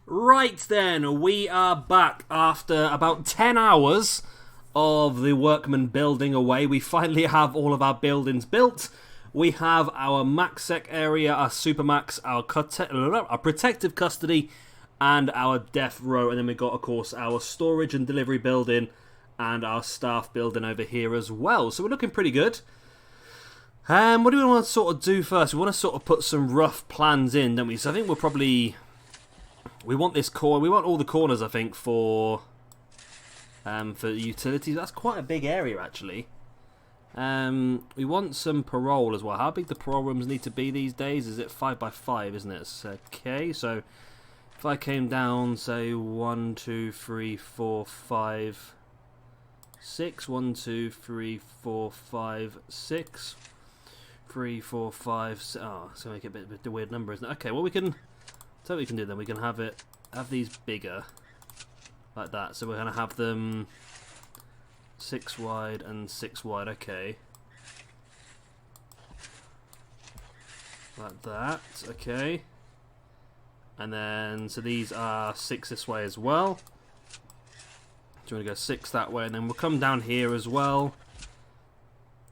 Right then, we are back after about 10 hours of the workmen building away. We finally have all of our buildings built. We have our MaxSec area, our Supermax, our protective custody, and our death row. And then we've got, of course, our storage and delivery building and our staff building over here as well. So we're looking pretty good. What do we want to sort of do first? We want to sort of put some rough plans in, don't we? So I think we'll probably... We want this corner. We want all the corners, I think, for utilities. That's quite a big area, actually. We want some parole as well. How big the parole rooms need to be these days? Is it 5x5, isn't it? Okay, so if I came down, say 1, 2, 3, 4, 5, 6. 1, 2, 3, 4, 5, 6. 3, 4, 5. Oh, it's gonna make it a bit of a weird number, isn't it? Okay, well we can. So what we can do then, we can have these bigger, like that. So we're going to have them 6 wide and 6 wide, okay. Like that, okay. And then, so these are 6 this way as well. So we're going to go 6 that way, and then we'll come down here as well.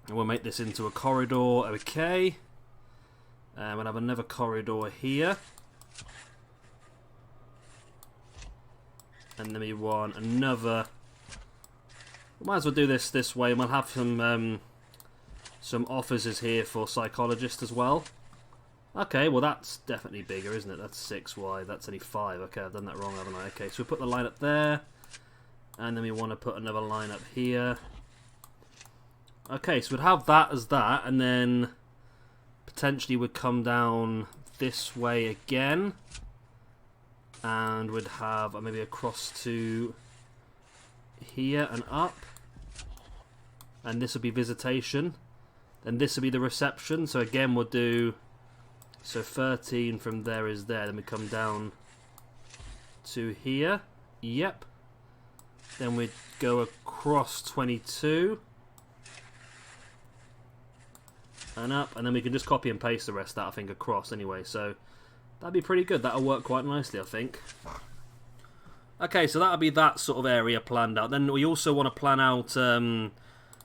And we'll make this into a corridor, okay. And we'll have another corridor here. And then we want another. We might as well do this way. We'll have some offices here for psychologists as well. Okay, well that's definitely bigger, isn't it? That's 6 wide. That's only 5. Okay, I've done that wrong, haven't I? Okay, so we put the line up there, and then we want to put another line up here. Okay, so we'd have that as that, and then potentially would come down this way again. And we'd have maybe across to here and up. And this will be visitation. Then this will be the reception. So again we'll do... So 13 from there is there. Then we come down to here. Yep. Then we'd go across 22. And up. And then we can just copy and paste the rest of that, I think, across anyway. So... That'd be pretty good. That'll work quite nicely, I think. Okay, so that'll be that sort of area planned out. Then we also want to plan out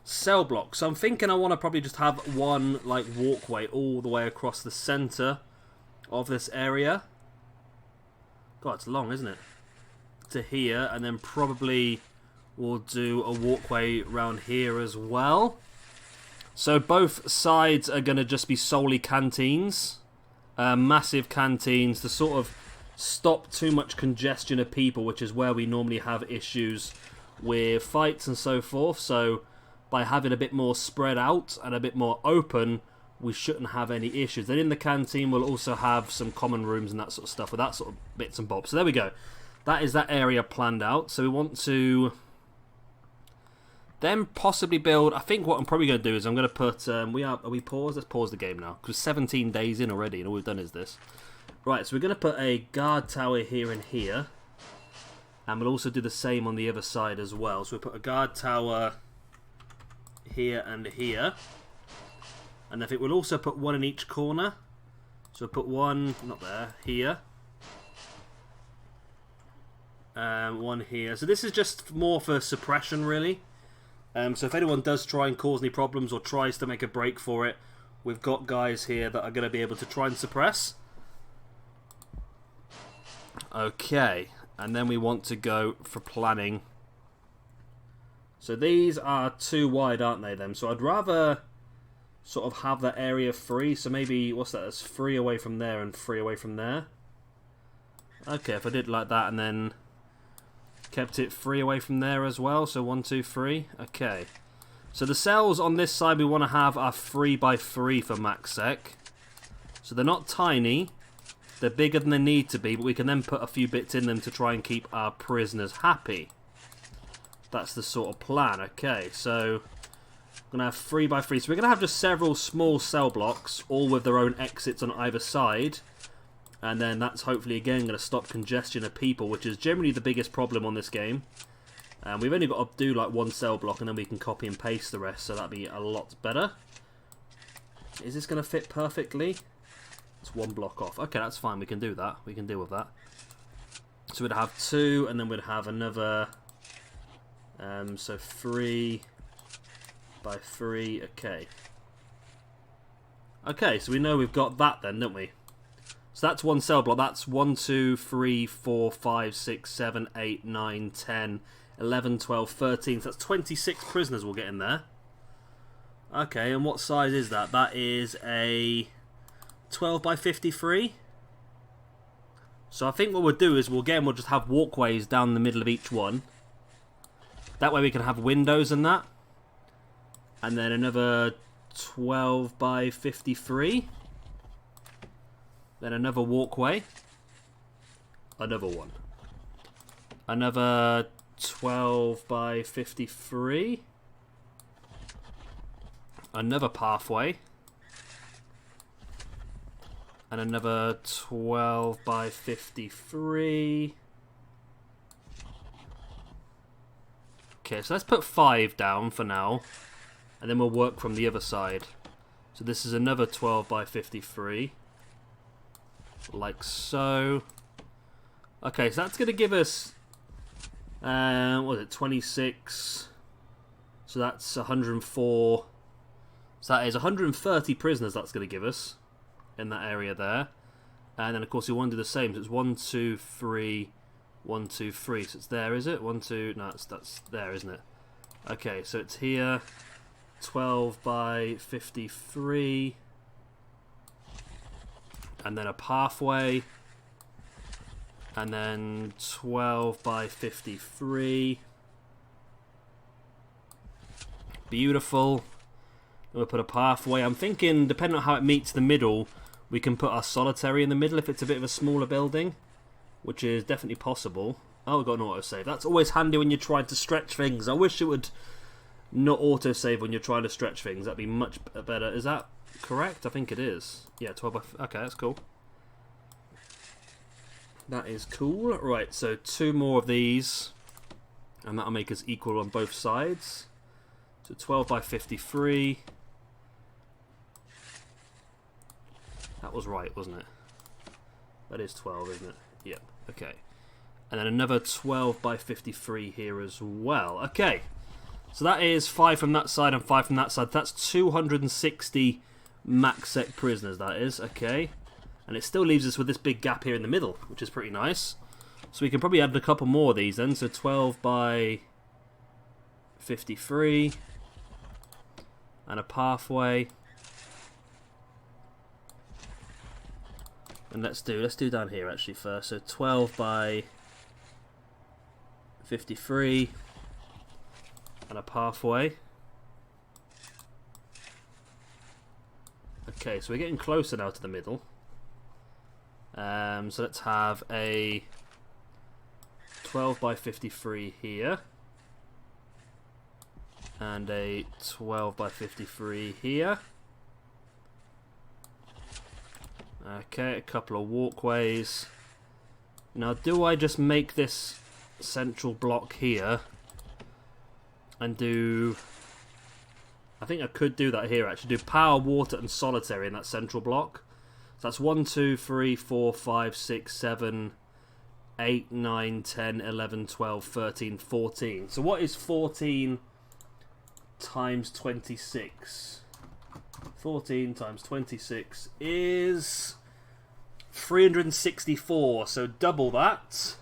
cell blocks. So I'm thinking I want to probably just have one like walkway all the way across the centre of this area. God, it's long, isn't it? To here, and then probably we'll do a walkway around here as well. So both sides are going to just be solely canteens. Massive canteens to sort of stop too much congestion of people, which is where we normally have issues with fights and so forth. So by having a bit more spread out and a bit more open, we shouldn't have any issues. Then in the canteen we'll also have some common rooms and that sort of stuff with that sort of bits and bobs. So there we go. That is that area planned out. So we want to then possibly build... I think what I'm probably going to do is I'm going to put... Are we paused? Let's pause the game now. Because 17 days in already and all we've done is this. Right, so we're going to put a guard tower here and here. And we'll also do the same on the other side as well. So we'll put a guard tower here and here. And I think we'll also put one in each corner. So we'll put one... Not there. Here. One here. So this is just more for suppression, really. So if anyone does try and cause any problems or tries to make a break for it, we've got guys here that are going to be able to try and suppress. Okay, and then we want to go for planning. So these are 2 wide, aren't they, then? So I'd rather sort of have that area free. So maybe, what's that? That's 3 away from there and 3 away from there. Okay, if I did like that and then... kept it 3 away from there as well, so 1, 2, 3. Okay. So the cells on this side we want to have are 3x3 for MaxSec. So they're not tiny. They're bigger than they need to be, but we can then put a few bits in them to try and keep our prisoners happy. That's the sort of plan. Okay, so we're going to have 3x3. So we're going to have just several small cell blocks, all with their own exits on either side. And then that's hopefully again going to stop congestion of people, which is generally the biggest problem on this game. We've only got to do like 1 cell block and then we can copy and paste the rest, so that'd be a lot better. Is this going to fit perfectly? It's 1 block off. Okay, that's fine. We can do that. We can deal with that. So we'd have 2, and then we'd have another, so 3 by 3, okay. Okay, so we know we've got that then, don't we? So that's one cell block. That's 1, 2, 3, 4, 5, 6, 7, 8, 9, 10, 11, 12, 13. So that's 26 prisoners we'll get in there. Okay, and what size is that? That is a 12 by 53. So I think what we'll do is we'll just have walkways down the middle of each one. That way we can have windows and that. And then another 12 by 53. Then another walkway. Another one. Another 12 by 53. Another pathway. And another 12 by 53. Okay, so let's put 5 down for now. And then we'll work from the other side. So this is another 12 by 53. Like so. Okay, so that's going to give us... what is it? 26. So that's 104. So that is 130 prisoners that's going to give us. In that area there. And then of course you want to do the same. So it's 1, 2, 3... 1, 2, 3. So it's there, is it? 1, 2... No, that's there, isn't it? Okay, so it's here. 12 by 53. And then a pathway. And then 12 by 53. Beautiful. Then we'll put a pathway. I'm thinking, depending on how it meets the middle, we can put our solitary in the middle if it's a bit of a smaller building. Which is definitely possible. Oh, we've got an autosave. That's always handy when you're trying to stretch things. I wish it would not autosave when you're trying to stretch things. That'd be much better. Is that correct? I think it is. Yeah, 12 by... Okay, that's cool. That is cool. Right, so 2 more of these. And that'll make us equal on both sides. So 12 by 53. That was right, wasn't it? That is 12, isn't it? Yep, okay. And then another 12 by 53 here as well. Okay, so that is 5 from that side and 5 from that side. That's 260 max sec prisoners, that is. Okay, and it still leaves us with this big gap here in the middle, which is pretty nice. So we can probably add a couple more of these then. So 12 by 53. And a pathway. And let's do down here actually first. So 12 by 53 and a pathway. Okay, so we're getting closer now to the middle. So let's have a 12 by 53 here. And a 12 by 53 here. Okay, a couple of walkways. Now, do I just make this central block here and do... I think I could do that here, actually. Do power, water, and solitary in that central block. So that's 1, 2, 3, 4, 5, 6, 7, 8, 9, 10, 11, 12, 13, 14. So what is 14 times 26? 14 times 26 is 364, so double that,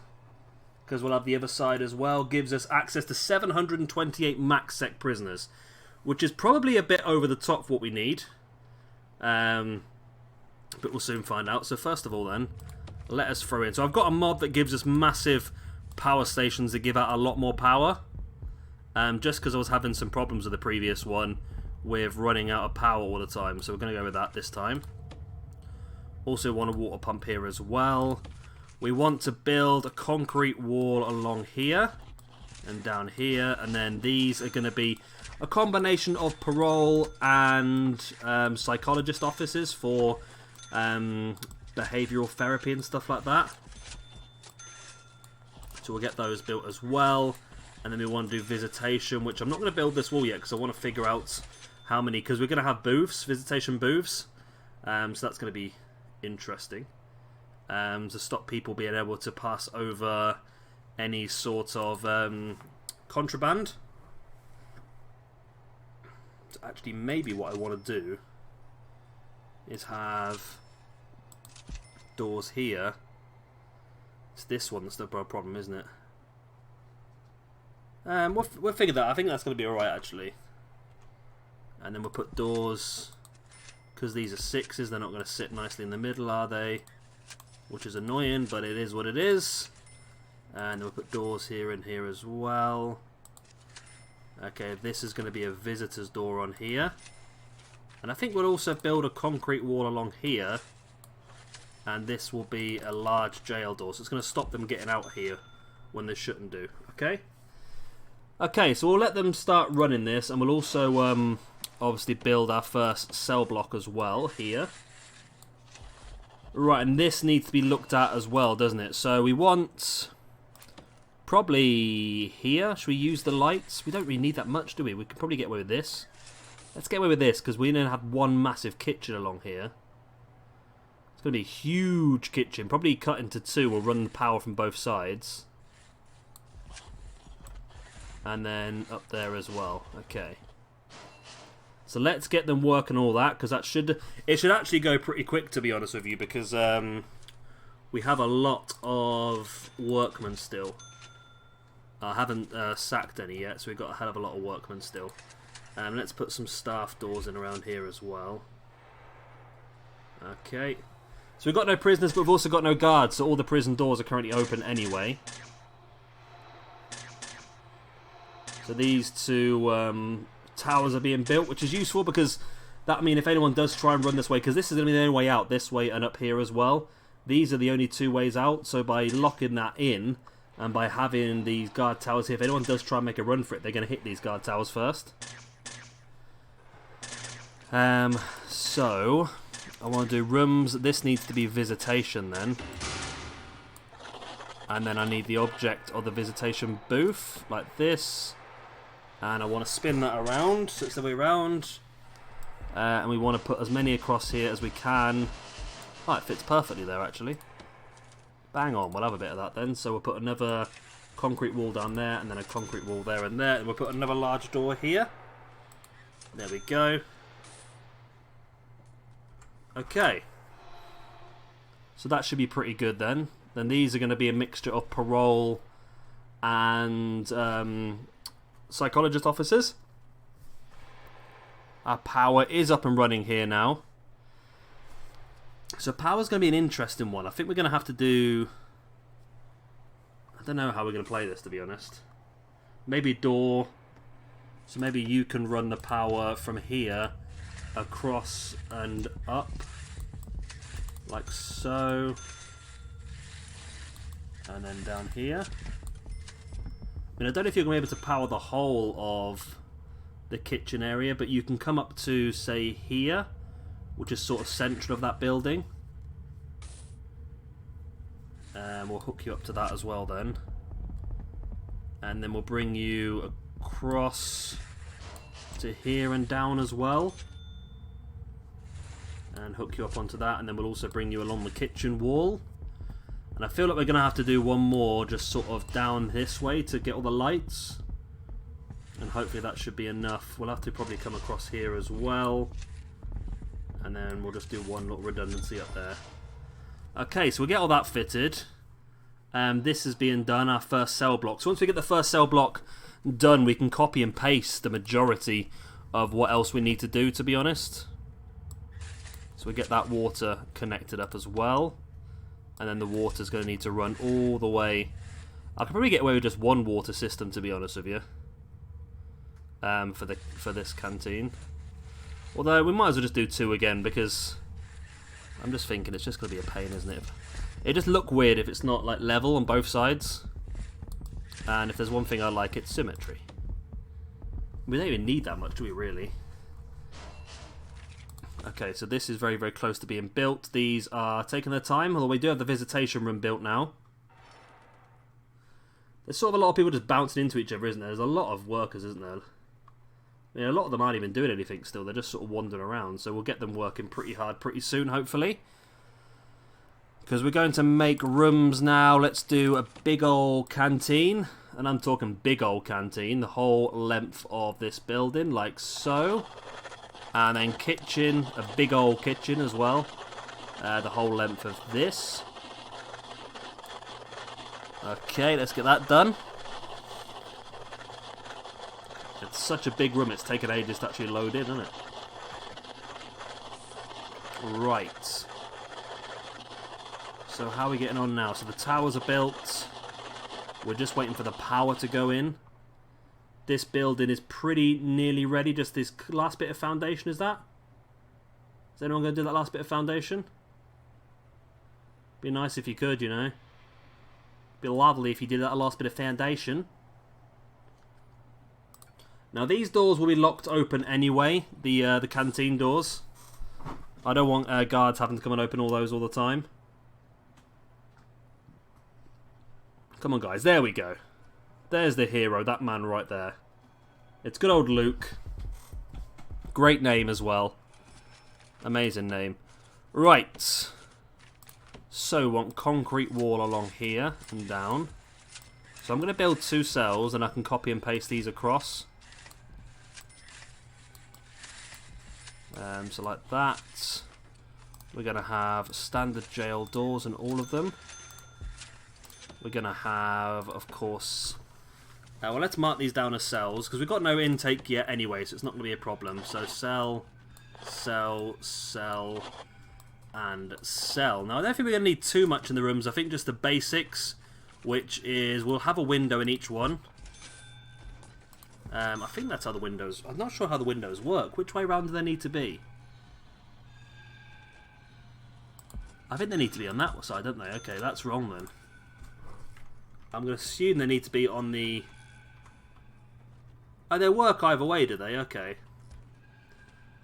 because we'll have the other side as well, gives us access to 728 max sec prisoners, which is probably a bit over the top for what we need, but we'll soon find out. So first of all then, let us throw in, so I've got a mod that gives us massive power stations that give out a lot more power, just because I was having some problems with the previous one with running out of power all the time, so we're going to go with that this time. Also want a water pump here as well. We want to build a concrete wall along here and down here, and then these are going to be a combination of parole and psychologist offices for behavioural therapy and stuff like that. So we'll get those built as well. And then we want to do visitation, which I'm not going to build this wall yet because I want to figure out how many, because we're going to have booths, visitation booths. So that's going to be interesting. to stop people being able to pass over any sort of contraband. So actually, maybe what I want to do is have doors here. It's this one that's the problem, isn't it? We'll figure that. I think that's going to be alright, actually. And then we'll put doors, because these are 6s, they're not going to sit nicely in the middle, are they? Which is annoying, but it is what it is. And then we'll put doors here and here as well. Okay, this is going to be a visitor's door on here. And I think we'll also build a concrete wall along here. And this will be a large jail door. So it's going to stop them getting out here when they shouldn't do. Okay? Okay, so we'll let them start running this. And we'll also obviously build our first cell block as well here. Right, and this needs to be looked at as well, doesn't it? So we want... probably here. Should we use the lights? We don't really need that much, do we? We can probably get away with this. Let's get away with this, because we only have one massive kitchen along here. It's going to be a huge kitchen. Probably cut into 2. We'll run the power from both sides. And then up there as well. Okay. So let's get them working all that, because it should actually go pretty quick, to be honest with you, because we have a lot of workmen still. I haven't sacked any yet, so we've got a hell of a lot of workmen still. Let's put some staff doors in around here as well. Okay. So we've got no prisoners, but we've also got no guards, so all the prison doors are currently open anyway. So these 2 towers are being built, which is useful, because that means if anyone does try and run this way, because this is going to be the only way out, this way and up here as well. These are the only 2 ways out, so by locking that in, and by having these guard towers here, if anyone does try and make a run for it, they're going to hit these guard towers first. So, I want to do rooms. This needs to be visitation then. And then I need the object of the visitation booth, like this. And I want to spin that around, so it's the way around. And we want to put as many across here as we can. Oh, it fits perfectly there, actually. Bang on, we'll have a bit of that then. So we'll put another concrete wall down there, and then a concrete wall there and there. And we'll put another large door here. There we go. Okay. So that should be pretty good then. Then these are going to be a mixture of parole and psychologist officers. Our power is up and running here now. So power's going to be an interesting one. I think we're going to have to do... I don't know how we're going to play this, to be honest. Maybe door. So maybe you can run the power from here across and up. Like so. And then down here. I mean, I don't know if you're going to be able to power the whole of the kitchen area, but you can come up to, say, here, which is sort of central of that building. And we'll hook you up to that as well then. And then we'll bring you across to here and down as well. And hook you up onto that, and then we'll also bring you along the kitchen wall. And I feel like we're going to have to do one more just sort of down this way to get all the lights. And hopefully that should be enough. We'll have to probably come across here as well. And then we'll just do one little redundancy up there. Okay, so we'll get all that fitted. This is being done, our first cell block. So once we get the first cell block done, we can copy and paste the majority of what else we need to do, to be honest. So we get that water connected up as well. And then the water's going to need to run all the way. I could probably get away with just one water system, to be honest with you. For this canteen. Although we might as well just do 2 again, because I'm just thinking it's just going to be a pain, isn't it? It just look weird if it's not like level on both sides. And if there's one thing I like, it's symmetry. We don't even need that much, do we really? Okay, so this is very, very close to being built. These are taking their time, although we do have the visitation room built now. There's sort of a lot of people just bouncing into each other, isn't there? There's a lot of workers, isn't there? I mean, a lot of them aren't even doing anything still. They're just sort of wandering around. So we'll get them working pretty hard pretty soon, hopefully. Because we're going to make rooms now. Let's do a big old canteen. And I'm talking big old canteen. The whole length of this building, like so. And then kitchen, a big old kitchen as well. The whole length of this. Okay, let's get that done. It's such a big room, it's taken ages to actually load in, isn't it? Right. So how are we getting on now? So the towers are built. We're just waiting for the power to go in. This building is pretty nearly ready. Just this last bit of foundation, is that? Is anyone going to do that last bit of foundation? Be nice if you could, you know. Be lovely if you did that last bit of foundation. Now these doors will be locked open anyway. The canteen doors. I don't want guards having to come and open all those all the time. Come on, guys. There we go. There's the hero, that man right there. It's good old Luke. Great name as well. Amazing name. Right. So, want concrete wall along here and down. So I'm going to build 2 cells and I can copy and paste these across. So like that. We're going to have standard jail doors in all of them. We're going to have, of course... well, let's mark these down as cells, because we've got no intake yet anyway, so it's not going to be a problem. So cell, cell, cell, and cell. Now, I don't think we're going to need too much in the rooms. I think just the basics, which is we'll have a window in each one. I think that's how the windows... I'm not sure how the windows work. Which way around do they need to be? I think they need to be on that side, don't they? Okay, that's wrong then. I'm going to assume they need to be on the... Oh, they work either way, do they? Okay.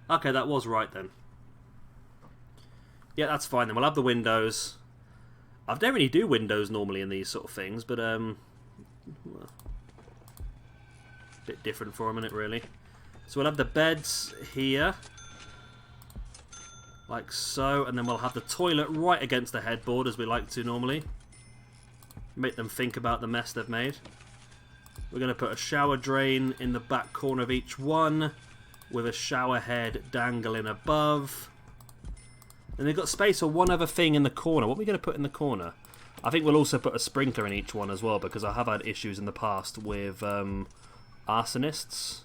Okay, that was right then. Yeah, that's fine then. We'll have the windows. I don't really do windows normally in these sort of things, but well, bit different for a minute, really. So we'll have the beds here, like so, and then we'll have the toilet right against the headboard, as we like to normally. Make them think about the mess they've made. We're going to put a shower drain in the back corner of each one, with a shower head dangling above. And they've got space for one other thing in the corner. What are we going to put in the corner? I think we'll also put a sprinkler in each one as well, because I have had issues in the past with arsonists,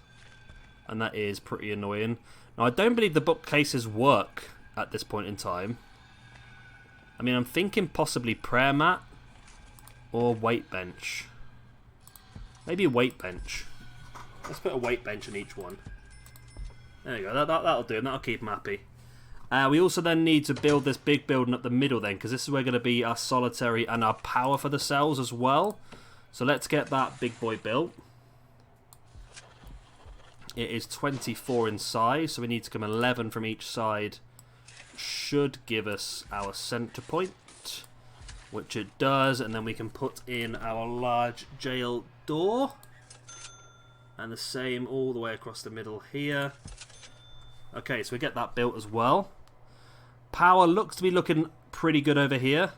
and that is pretty annoying. Now, I don't believe the bookcases work at this point in time. I mean, I'm thinking possibly prayer mat or weight bench. Maybe a weight bench. Let's put a weight bench in each one. There you go. That'll do. That'll keep them happy. We also then need to build this big building up the middle then, because this is where going to be our solitary and our power for the cells as well. So let's get that big boy built. It is 24 in size, so we need to come 11 from each side. Should give us our center point, which it does, and then we can put in our large jail door. And the same all the way across the middle here. Okay, so we get that built as well. Power looks to be looking pretty good over here.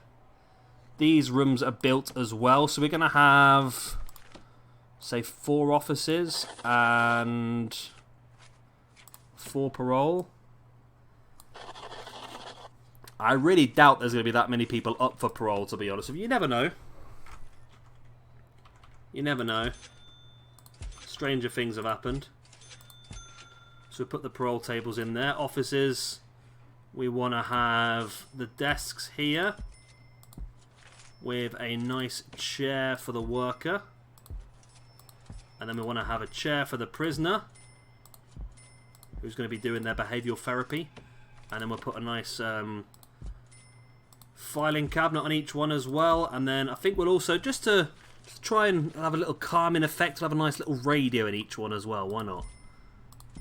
These rooms are built as well, so we're going to have, say, 4 offices and 4 parole. I really doubt there's going to be that many people up for parole, to be honest with you. You never know. You never know. Stranger things have happened. So we put the parole tables in there. Offices, we want to have the desks here with a nice chair for the worker. And then we want to have a chair for the prisoner, who's going to be doing their behavioural therapy. And then we'll put a nice filing cabinet on each one as well. And then I think we'll also, just to try and have a little calming effect, we'll have a nice little radio in each one as well. Why not?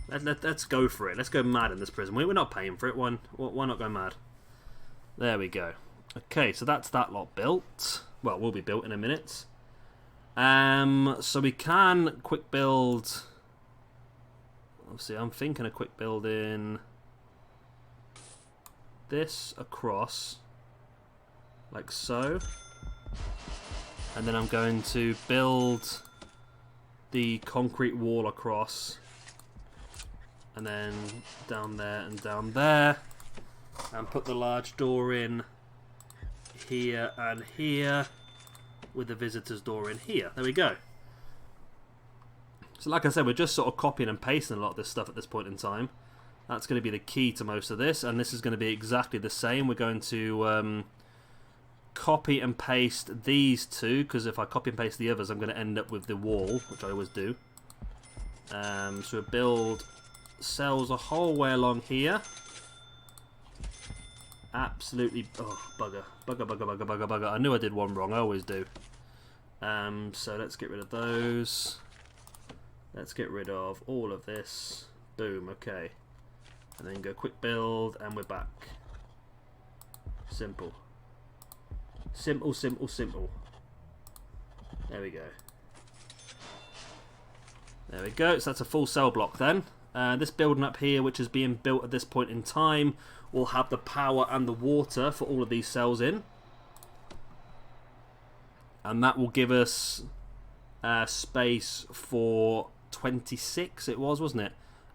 Let's go for it. Let's go mad in this prison. We're not paying for it. Why not go mad? There we go. Okay, so that's that lot built. Well, will be built in a minute. So we can quick build. Obviously, I'm thinking a quick build in this across. like so. And then I'm going to build the concrete wall across, and then down there and down there, and put the large door in here and here, with the visitor's door in here. There we go. So like I said, we're just sort of copying and pasting a lot of this stuff at this point in time. That's going to be the key to most of this, and this is going to be exactly the same. We're going to copy and paste these two, because if I copy and paste the others, I'm going to end up with the wall, which I always do. So we'll build cells a whole way along here. Absolutely, oh, bugger. Bugger. I knew I did one wrong, I always do. So let's get rid of those. Let's get rid of all of this. Boom, okay. And then go quick build, and we're back. Simple. Simple. There we go. There we go. So that's a full cell block then. This building up here, which is being built at this point in time, will have the power and the water for all of these cells in. And that will give us space for 26, it was, wasn't it?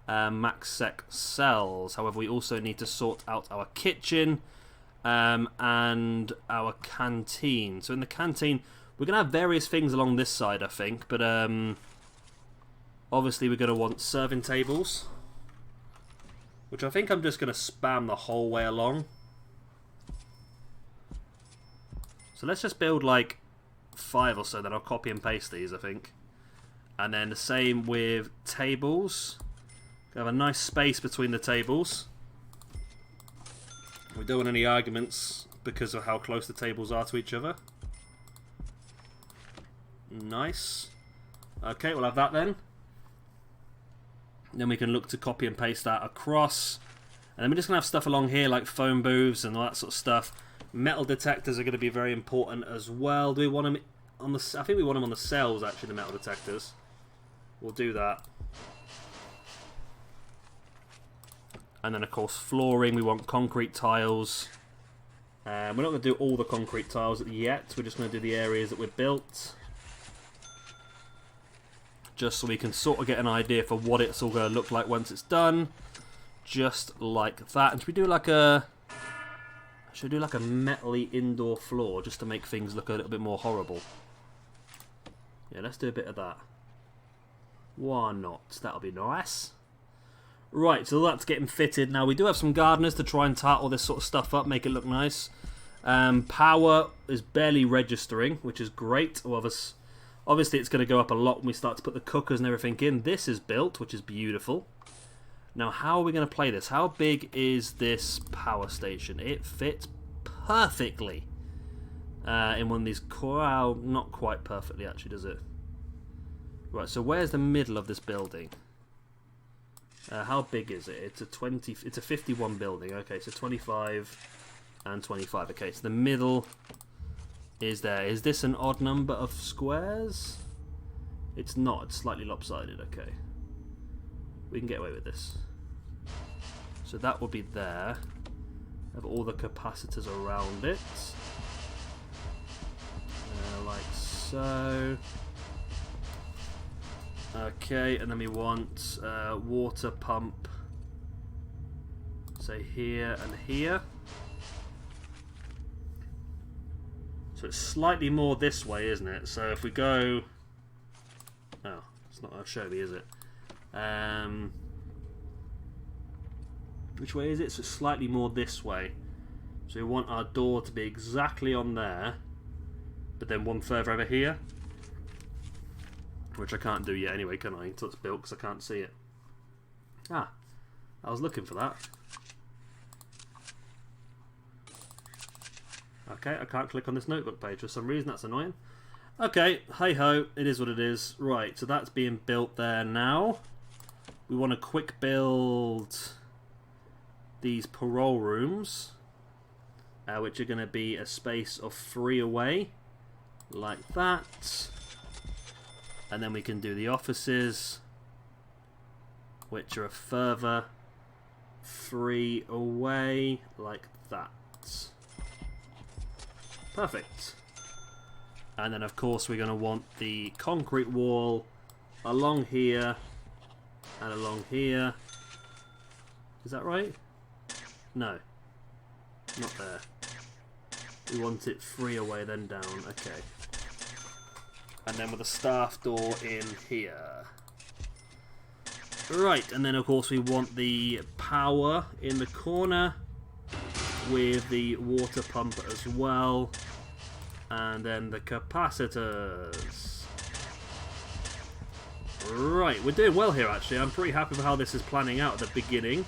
Max sec cells. However, we also need to sort out our kitchen and our canteen. So in the canteen, we're going to have various things along this side, I think. But obviously we're going to want serving tables, which I think I'm just going to spam the whole way along. So let's just build like 5 or so, then I'll copy and paste these, I think. And then the same with tables. Have a nice space between the tables. We don't want any arguments because of how close the tables are to each other. Nice. Okay, we'll have that then. Then we can look to copy and paste that across. And then we're just going to have stuff along here like phone booths and all that sort of stuff. Metal detectors are going to be very important as well. Do we want them on the... I think we want them on the cells, actually, the metal detectors. We'll do that. And then, of course, flooring. We want concrete tiles. We're not going to do all the concrete tiles yet. We're just going to do the areas that we're built. Just so we can sort of get an idea for what it's all going to look like once it's done. Just like that. And should we do like a... Should we do like a metally indoor floor just to make things look a little bit more horrible? Yeah, let's do a bit of that. Why not? That'll be nice. Right, so that's getting fitted. Now, we do have some gardeners to try and tart all this sort of stuff up, make it look nice. Power is barely registering, which is great. Obviously, it's going to go up a lot when we start to put the cookers and everything in. This is built, which is beautiful. Now, how are we going to play this? How big is this power station? It fits perfectly in one of these... Well, not quite perfectly, actually, does it? Right, so where's the middle of this building? How big is it? It's a 20. It's a 51 building. Okay, so 25 and 25. Okay, so the middle is there. Is this an odd number of squares? It's not. It's slightly lopsided. Okay, we can get away with this. So that will be there. Have all the capacitors around it, like so. Okay, and then we want water pump, say here and here. So it's slightly more this way, isn't it? So if we go... Oh, it's not going to show me, is it? Which way is it? So it's slightly more this way. So we want our door to be exactly on there, but then one further over here. Which I can't do yet anyway, can I? Until it's built, because I can't see it. Ah, I was looking for that. Okay, I can't click on this notebook page for some reason. That's annoying. Okay, hey-ho, it is what it is. Right, so that's being built there now. We want to quick build these parole rooms, which are going to be a space of 3 away, like that. And then we can do the offices, which are a further 3 away, like that. Perfect. And then of course we're going to want the concrete wall along here and along here. Is that right? No. Not there. We want it 3 away then down. Okay. And then with a staff door in here. Right, and then of course we want the power in the corner with the water pump as well. And then the capacitors. Right, we're doing well here actually. I'm pretty happy with how this is planning out at the beginning.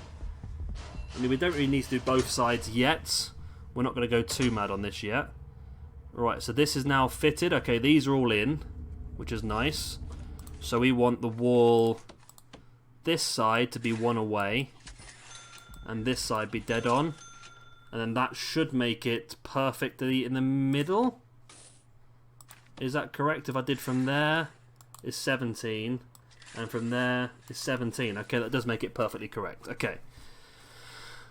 I mean, we don't really need to do both sides yet. We're not going to go too mad on this yet. Right, so this is now fitted. Okay, these are all in, which is nice. So we want the wall this side to be 1 away. And this side be dead on. And then that should make it perfectly in the middle. Is that correct? If I did from there is 17 and from there is 17. Okay, that does make it perfectly correct. Okay.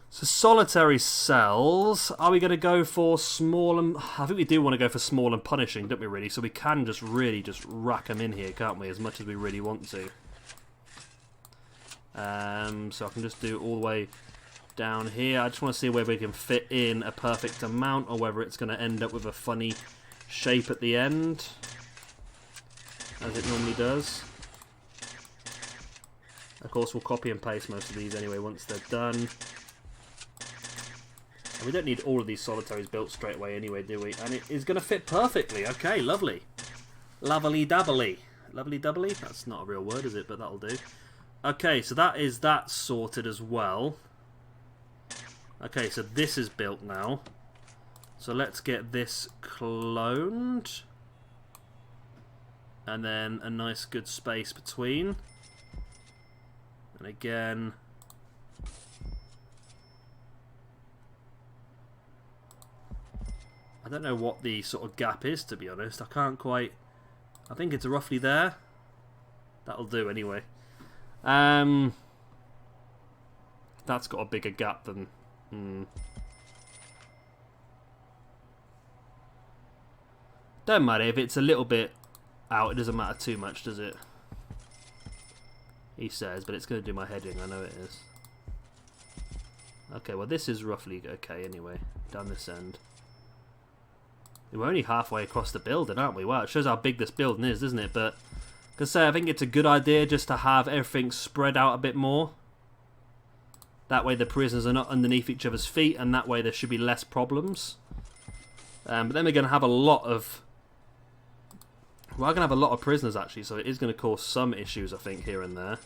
So solitary cells. Are we going to go for small and... I think we do want to go for small and punishing, don't we really? So we can just really just rack them in here, can't we? As much as we really want to. So I can just do all the way down here. I just want to see whether we can fit in a perfect amount or whether it's going to end up with a funny shape at the end, as it normally does. Of course, we'll copy and paste most of these anyway once they're done. And we don't need all of these solitaries built straight away anyway, do we? And it is going to fit perfectly. Okay, lovely. Lovely-doubly. Lovely-doubly? That's not a real word, is it? But that'll do. Okay, so that is that sorted as well. Okay, so this is built now. So let's get this cloned. And then a nice good space between. And again... I don't know what the sort of gap is, to be honest. I can't quite... I think it's roughly there. That'll do anyway. That's got a bigger gap than... Don't matter if it's a little bit out, it doesn't matter too much, does it? He says, but it's going to do my heading, I know it is. Okay, well this is roughly okay anyway, down this end. We're only halfway across the building, aren't we? Wow, it shows how big this building is, doesn't it? But, like I say, I think it's a good idea just to have everything spread out a bit more. That way the prisoners are not underneath each other's feet, and that way there should be less problems. But then we're going to have a lot of... We're going to have a lot of prisoners, actually, so it is going to cause some issues, I think, here and there.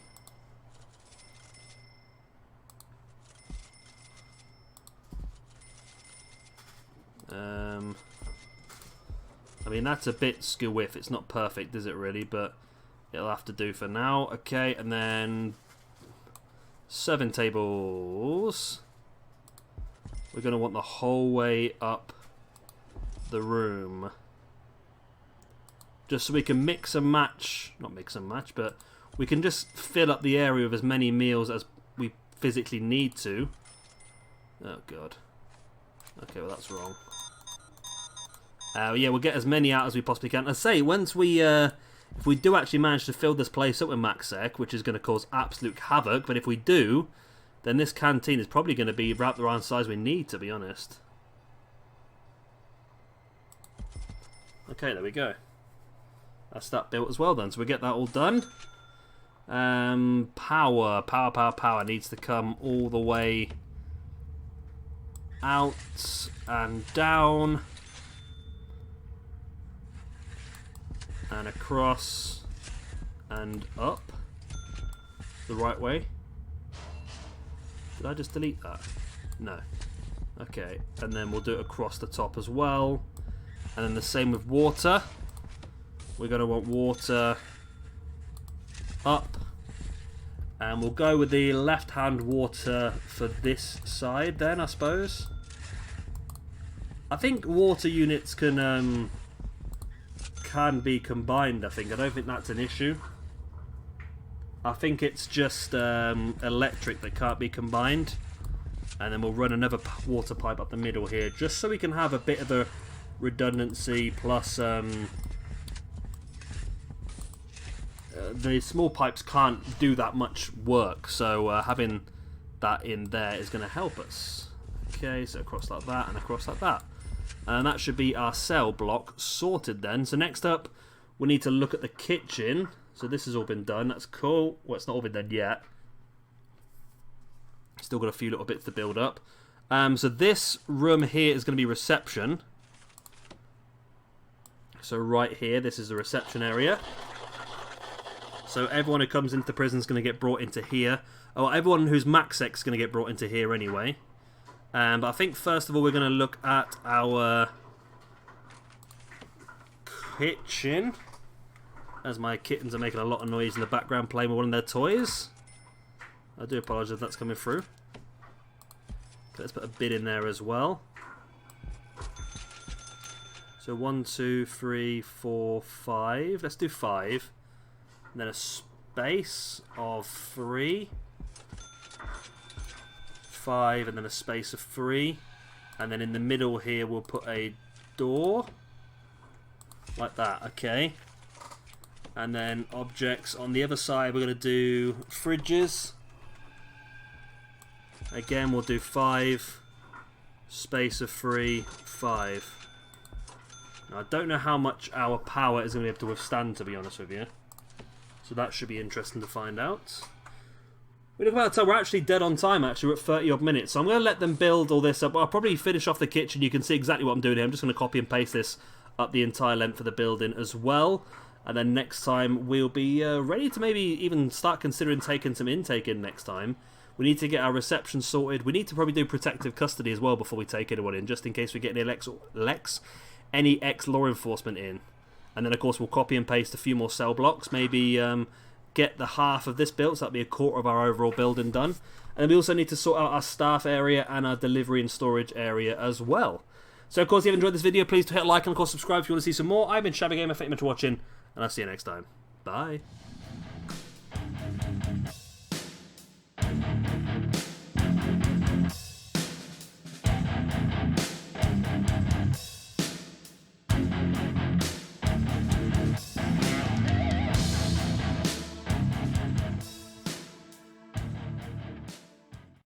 I mean, that's a bit skew-whiff. It's not perfect, is it, really? But it'll have to do for now. Okay, and then... serving tables. We're going to want the whole way up the room. Just so we can mix and match... Not mix and match, but we can just fill up the area with as many meals as we physically need to. Oh, God. Okay, well, that's wrong. Yeah, we'll get as many out as we possibly can. I say, once we... if we do actually manage to fill this place up with MaxSec, which is going to cause absolute havoc, but if we do, then this canteen is probably going to be wrapped around the size we need, to be honest. Okay, there we go. That's that built as well then. So we get that all done. Power needs to come all the way out and down. And across and up the right way. Did I just delete that? No. Okay, and then we'll do it across the top as well. And then the same with water. We're going to want water up. And we'll go with the left-hand water for this side then, I suppose. I think water units can be combined, I think. I don't think that's an issue. I think it's just electric that can't be combined. And then we'll run another water pipe up the middle here, just so we can have a bit of a redundancy, plus the small pipes can't do that much work, so having that in there is going to help us. Okay, so across like that and across like that. And that should be our cell block sorted then. So next up, we need to look at the kitchen. So this has all been done. That's cool. Well, it's not all been done yet. Still got a few little bits to build up. So this room here is going to be reception. So right here, this is the reception area. So everyone who comes into the prison is going to get brought into here. Oh, everyone who's MaxX is going to get brought into here anyway. But I think first of all we're going to look at our kitchen. As my kittens are making a lot of noise in the background playing with one of their toys. I do apologise if that's coming through. Okay, let's put a bid in there as well. So 1, 2, 3, 4, 5. Let's do 5. And then a space of 3. 5 and then a space of 3. And then in the middle here we'll put a door. Like that, okay. And then objects on the other side we're going to do fridges. Again we'll do 5. Space of 3, 5. Now I don't know how much our power is going to be able to withstand, to be honest with you. So that should be interesting to find out. We look about the time, we're actually dead on time actually, we're at 30 odd minutes. So I'm going to let them build all this up. I'll probably finish off the kitchen, you can see exactly what I'm doing here. I'm just going to copy and paste this up the entire length of the building as well. And then next time we'll be ready to maybe even start considering taking some intake in next time. We need to get our reception sorted. We need to probably do protective custody as well before we take anyone in, just in case we get any ex-law enforcement in. And then of course we'll copy and paste a few more cell blocks, maybe get the half of this built, so that'll be a quarter of our overall building done. And then we also need to sort out our staff area and our delivery and storage area as well. So of course if you have enjoyed this video, please do hit like and of course subscribe if you want to see some more. I've been Shabby Gamer, thank you much for watching, and I'll see you next time. Bye.